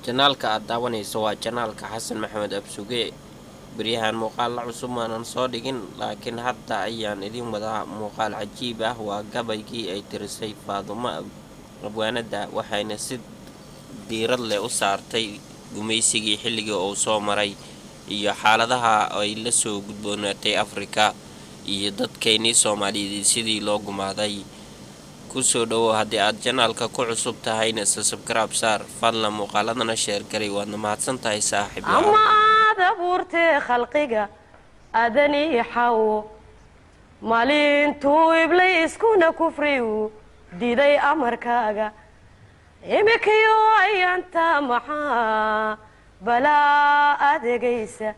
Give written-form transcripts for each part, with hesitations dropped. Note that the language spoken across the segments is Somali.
janaalka aad daawanayso waa janaalka xasan maxamed absuge baryahan muuqaal la cusub maanan soo dhigin laakiin hadda ayaan idin wadaa muuqaal cajiib ah waa gabaygii ay tirisay Faadumo abwaanada waxayna si diirad leh u saartay gumaysigii xilligii uu soo maray iyo xaaladaha ay la soo gudboonaatay Afrika iyo dadkeennii Soomaaliyeed sidii loo gumaaday kusoo dhawo haddii aad janaalka ku cusub tahayna subscribe saar fadlan muuqaaladana share garay waadna mahadsantahay saaxiib ama aad abuurtay khalqiga adani xawo maalintuu ibliiskuna kufriyu diiday amarkaaga imikayo ayanta maxaa balaa adeegaysa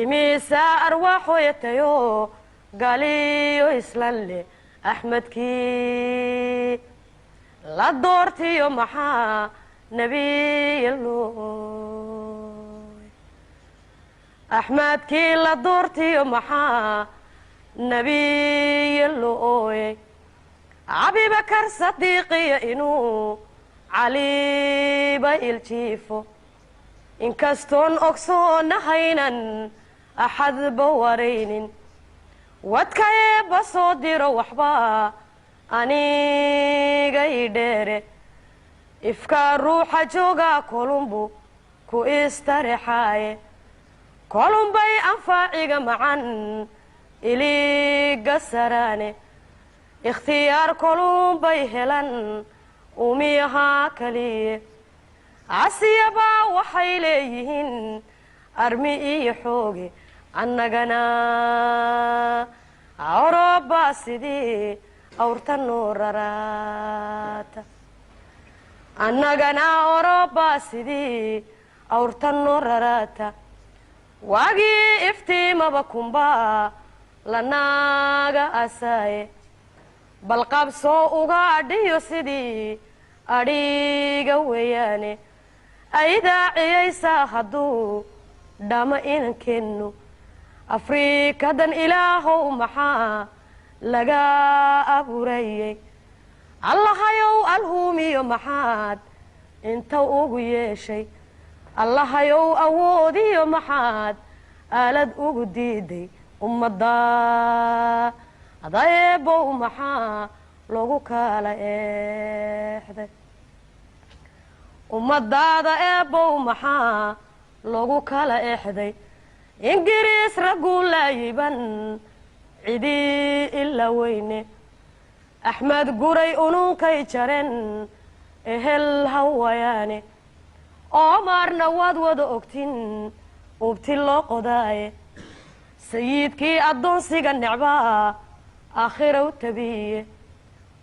imisa arwaaxoyatayo galiyo islalle أحمدكي لا دورتي يوم محا نبي الله أحمدكي لا دورتي يوم محا نبي الله أبي بكر صديقي إنو علي بايلتيفو إن كستون أكسون هينا أحد بورين wadkaye basoo diro waxba aniga idheere ifka ruuxa jooga kolumbu ku istarexaaye kolumbay anfaaciga macan iliga saraane ikhtiyaar kolumbay helan umiyahaa kaliye casiyaba waxay leeyihiin armi iyo xooge annagana Awroba sidii awrtan noorarata annagana Awroba sidii awrtan noorarata wagi iftiimaba kumba lanaga asaye balqabso uga dhiyo sidii adhiga weeyaane ayda ciyaysa hadduu dhama inankeenu afrikadan ilaahow maxaa laga abuurayay allahayow alhuumiyo maxaad inta ugu yeeshay allahayow awoodiyo maxaad aalad ugu diiday ummadda adayeebow maxaa lagu kala eexday ummaddaada eebow maxaa lagu kala eexday ingiriis raguu laayiban cidii ila weyne axmed guray ununkay jaren ehel hawayaane oomaarna waad wada ogtin ubti loo qodaaye sayidkii addoonsiga necbaa aakhira u tabiye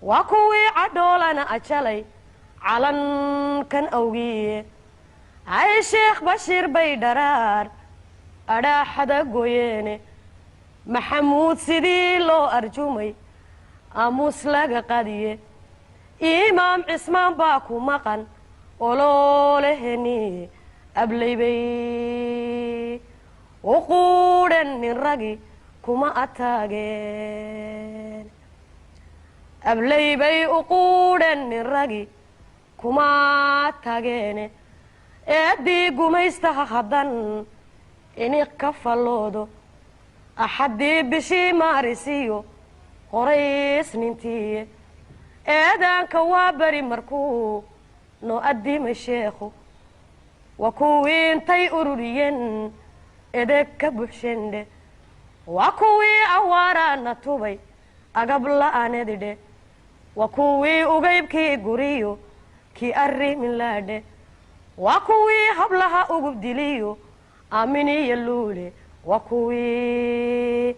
waa kuwii cadhoolana ajalay calankan awgiye ay sheekh bashiir bay dharaar adhaaxada gooyeene maxamuud sidii loo arjumay aamuus laga qadiye imaam cismaan baa ku maqan olooleheniye ablaybay u quudhan nin ragi kuma ataageen ablaybay u quudhan nin ragi kuma taageene eeddii gumaystaha haddan iniq ka falloodo axaddii bishii maarisiyo qorays nintiiye eedaanka waa beri markuu noo addimay sheekhu waa kuwii intay ururiyeen edeg ka buxshendhe waa kuwii awaaraana tubay agab la'aanedidhe waa kuwii ugaybkii guriyo kii arrimin laadhe waa kuwii hablaha ugub diliyo aamin iyo luule waa kuwii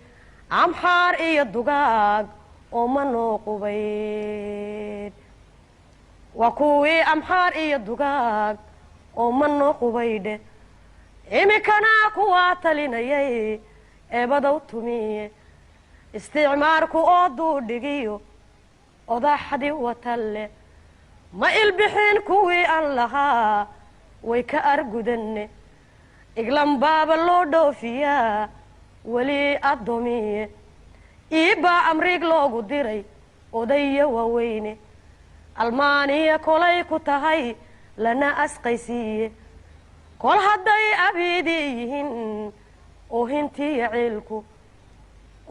amxaar iyo dugaag oo ma noo qubayd waa kuwii amxaar iyo dugaag oo ma noo qubaydhe imikana kuwaa talinayay eebadow tumiye isticmaarku oo duudhigiyo odaxdi watalle ma ilbixin kuwii aan lahaa way ka argudanne iglan baaba loo dhoofiyaa weli addoomiye iibaa amriig loogu diray odaya waaweyne almaaniya kolay ku tahay lana asqaysiiye kol hadday abiidii yihiin oohintii ciilku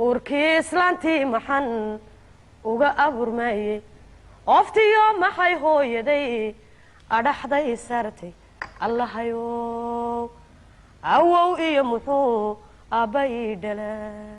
uurkii islaantii maxan uga aburmaaye qoftiyo maxay hooyaday adhaxday sartay allahayow awow iyo muxuu abbay dhalaa